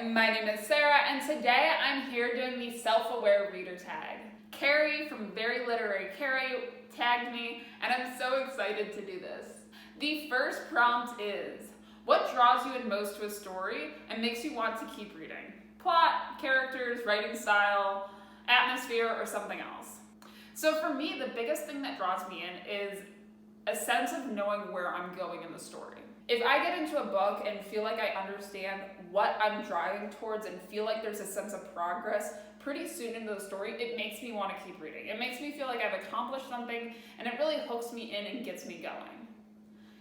my name is Sarah, and today I'm here doing the self-aware reader tag. Carrie from Very Literary Carrie tagged me, and I'm so excited to do this. The first prompt is, what draws you in most to a story and makes you want to keep reading? Plot, characters, writing style, atmosphere, or something else. So for me, the biggest thing that draws me in is a sense of knowing where I'm going in the story. If I get into a book and feel like I understand what I'm driving towards and feel like there's a sense of progress pretty soon into the story, it makes me want to keep reading. It makes me feel like I've accomplished something, and it really hooks me in and gets me going.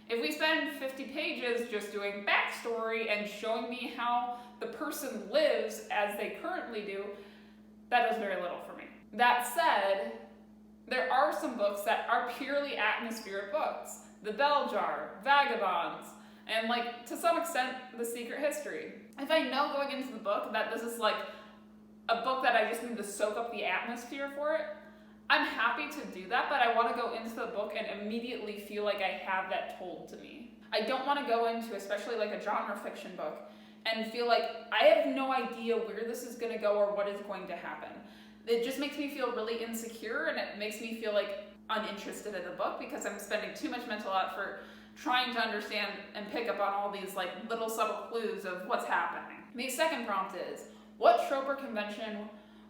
If we spend 50 pages just doing backstory and showing me how the person lives as they currently do, that does very little for me. That said, there are some books that are purely atmospheric books. The Bell Jar, Vagabonds, and to some extent, The Secret History. If I know going into the book that this is a book that I just need to soak up the atmosphere for it, I'm happy to do that, but I want to go into the book and immediately feel like I have that told to me. I don't want to go into, especially a genre fiction book, and feel like I have no idea where this is going to go or what is going to happen. It just makes me feel really insecure, and it makes me feel uninterested in the book because I'm spending too much mental effort trying to understand and pick up on all these little subtle clues of what's happening. The second prompt is, what trope or convention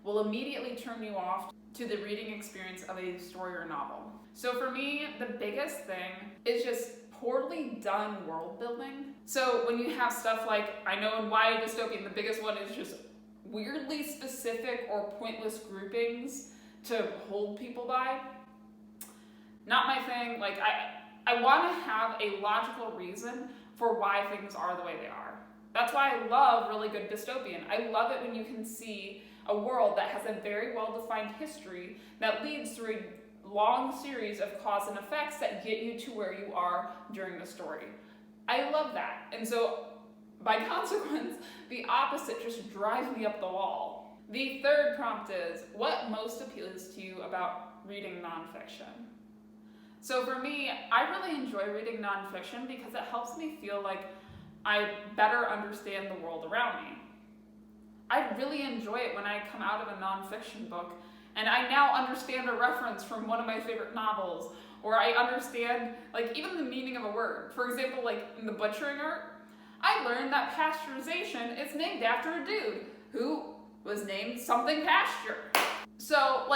will immediately turn you off to the reading experience of a story or novel? So for me, the biggest thing is just poorly done world building. So when you have stuff I know in YA dystopian, the biggest one is just weirdly specific or pointless groupings to hold people by. Not my thing. I want to have a logical reason for why things are the way they are. That's why I love really good dystopian. I love it when you can see a world that has a very well-defined history that leads through a long series of cause and effects that get you to where you are during the story. I love that. And so, by consequence, the opposite just drives me up the wall. The third prompt is, what most appeals to you about reading nonfiction? So for me, I really enjoy reading nonfiction because it helps me feel like I better understand the world around me. I really enjoy it when I come out of a nonfiction book and I now understand a reference from one of my favorite novels, or I understand even the meaning of a word. For example, in the butchering art, I learned that pasteurization is named after a dude who was named something pasture. So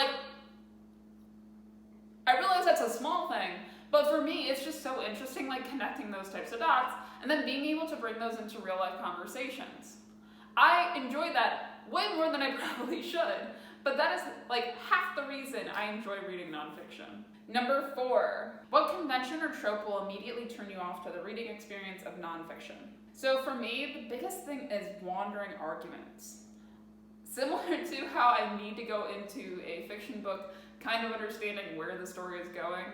I realize that's a small thing, but for me, it's just so interesting, connecting those types of dots and then being able to bring those into real life conversations. I enjoy that way more than I probably should, but that is half the reason I enjoy reading nonfiction. Number 4, what convention or trope will immediately turn you off to the reading experience of nonfiction? So for me, the biggest thing is wandering arguments. Similar to how I need to go into a fiction book kind of understanding where the story is going,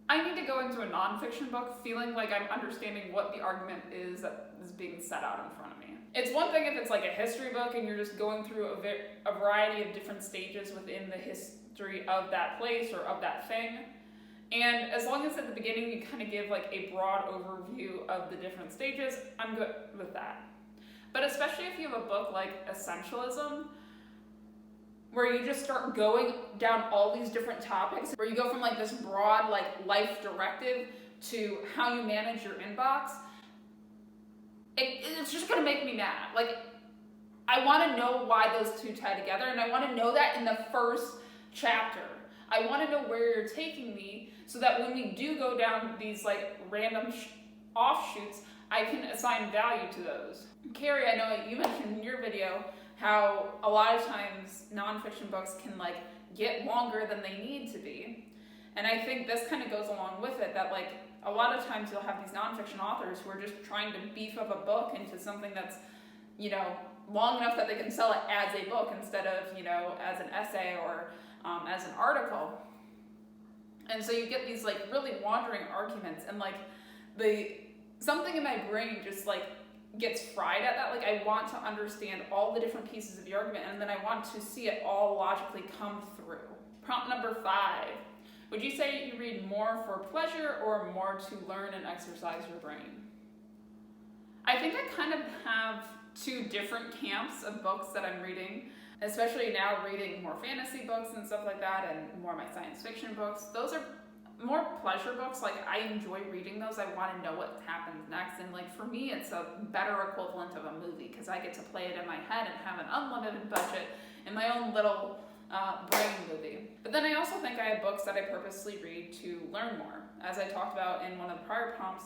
I need to go into a nonfiction book feeling like I'm understanding what the argument is that is being set out in front of me. It's one thing if it's a history book and you're just going through a variety of different stages within the history of that place or of that thing. And as long as at the beginning you kind of give a broad overview of the different stages, I'm good with that. But especially if you have a book like Essentialism, where you just start going down all these different topics, where you go from this broad life directive to how you manage your inbox, it's just gonna make me mad. I want to know why those two tie together, and I want to know that in the first chapter. I want to know where you're taking me so that when we do go down these random offshoots, I can assign value to those. Carrie, I know you mentioned in your video how a lot of times nonfiction books can get longer than they need to be. And I think this kind of goes along with it, that a lot of times you'll have these nonfiction authors who are just trying to beef up a book into something that's, long enough that they can sell it as a book instead of, as an essay or as an article. And so you get these really wandering arguments, and something in my brain just gets fried at that. I want to understand all the different pieces of the argument, and then I want to see it all logically come through. Prompt number 5. Would you say you read more for pleasure or more to learn and exercise your brain? I think I kind of have two different camps of books that I'm reading, especially now reading more fantasy books and stuff like that, and more of my science fiction books. Those are more pleasure books. Like, I enjoy reading those. I want to know what happens next, and like for me it's a better equivalent of a movie because I get to play it in my head and have an unlimited budget in my own little brain movie. But then I also think I have books that I purposely read to learn more. As I talked about in one of the prior prompts,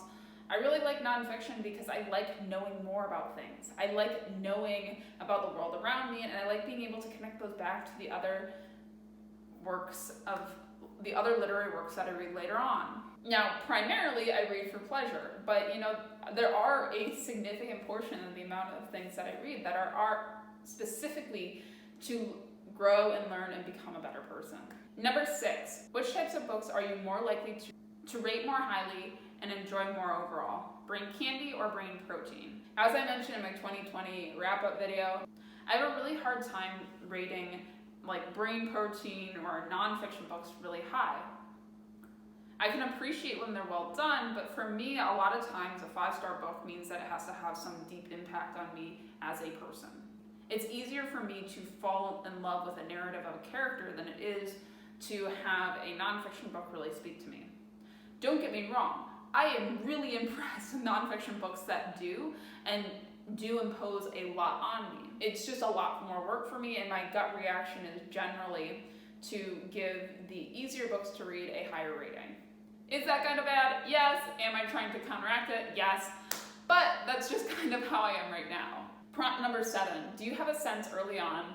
I really like nonfiction because I like knowing more about things. I like knowing about the world around me, and I like being able to connect those back to the other literary works that I read later on. Now, primarily I read for pleasure, but there are a significant portion of the amount of things that I read that are specifically to grow and learn and become a better person. Number 6, which types of books are you more likely to rate more highly and enjoy more overall? Brain candy or brain protein? As I mentioned in my 2020 wrap-up video, I have a really hard time rating like brain protein or nonfiction books really high. I can appreciate when they're well done, but for me, a lot of times a 5-star book means that it has to have some deep impact on me as a person. It's easier for me to fall in love with a narrative of a character than it is to have a nonfiction book really speak to me. Don't get me wrong, I am really impressed with nonfiction books that do impose a lot on me. It's just a lot more work for me, and my gut reaction is generally to give the easier books to read a higher rating. Is that kind of bad? Yes. Am I trying to counteract it? Yes. But that's just kind of how I am right now. Prompt number 7. Do you have a sense early on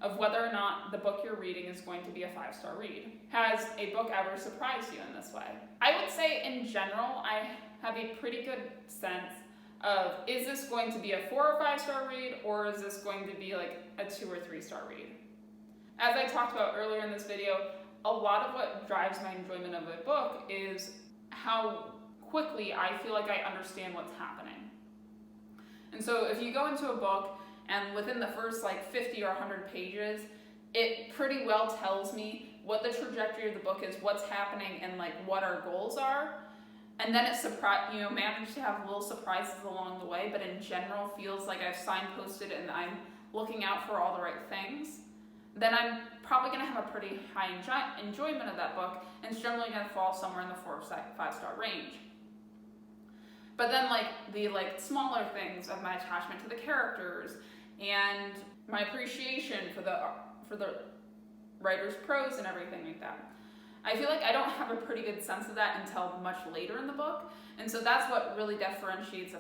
of whether or not the book you're reading is going to be a 5-star read? Has a book ever surprised you in this way? I would say in general, I have a pretty good sense of, is this going to be a 4 or 5-star read, or is this going to be like a 2 or 3-star read? As I talked about earlier in this video, a lot of what drives my enjoyment of a book is how quickly I feel like I understand what's happening. And so if you go into a book and within the first 50 or 100 pages, it pretty well tells me what the trajectory of the book is, what's happening, and what our goals are. And then it managed to have little surprises along the way, but in general feels like I've signposted and I'm looking out for all the right things. Then I'm probably going to have a pretty high enjoyment of that book, and it's generally going to fall somewhere in the 4 or 5-star range. But then the smaller things of my attachment to the characters and my appreciation for the writer's prose and everything like that, I feel like I don't have a pretty good sense of that until much later in the book, and so that's what really differentiates a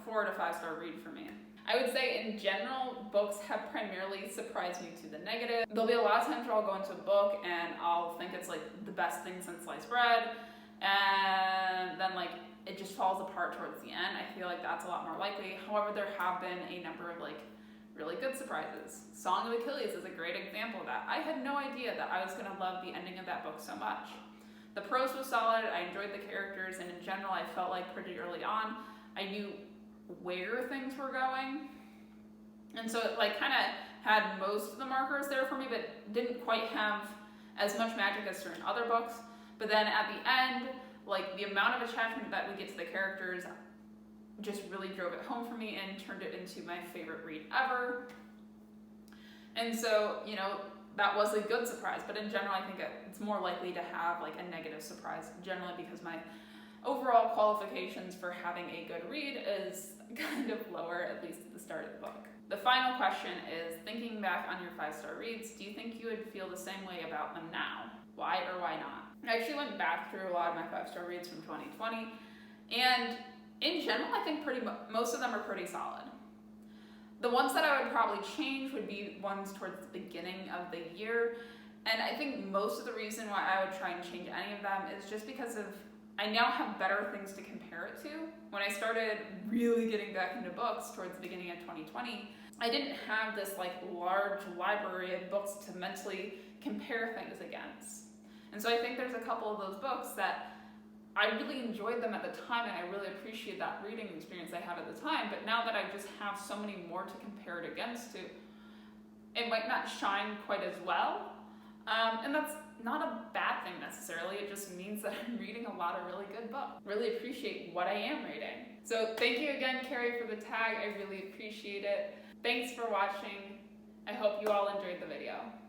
4 to 5-star read for me. I would say in general, books have primarily surprised me to the negative. There'll be a lot of times where I'll go into a book and I'll think it's the best thing since sliced bread, and then it just falls apart towards the end. I feel like that's a lot more likely. However, there have been a number of really good surprises. Song of Achilles is a great example of that. I had no idea that I was going to love the ending of that book so much. The prose was solid, I enjoyed the characters, and in general I felt like pretty early on I knew where things were going. And so it kind of had most of the markers there for me, but didn't quite have as much magic as certain other books. But then at the end, the amount of attachment that we get to the characters just really drove it home for me and turned it into my favorite read ever. And so, that was a good surprise, but in general I think it's more likely to have a negative surprise, generally because my overall qualifications for having a good read is kind of lower, at least at the start of the book. The final question is, thinking back on your 5-star reads, do you think you would feel the same way about them now? Why or why not? I actually went back through a lot of my 5-star reads from 2020, and in general, I think most of them are pretty solid. The ones that I would probably change would be ones towards the beginning of the year, and I think most of the reason why I would try and change any of them is just because I now have better things to compare it to. When I started really getting back into books towards the beginning of 2020, I didn't have this large library of books to mentally compare things against. And so I think there's a couple of those books that I really enjoyed them at the time, and I really appreciate that reading experience I had at the time, but now that I just have so many more to compare it against it might not shine quite as well. And that's not a bad thing necessarily, it just means that I'm reading a lot of really good books. Really appreciate what I am reading. So thank you again, Carrie, for the tag. I really appreciate it. Thanks for watching. I hope you all enjoyed the video.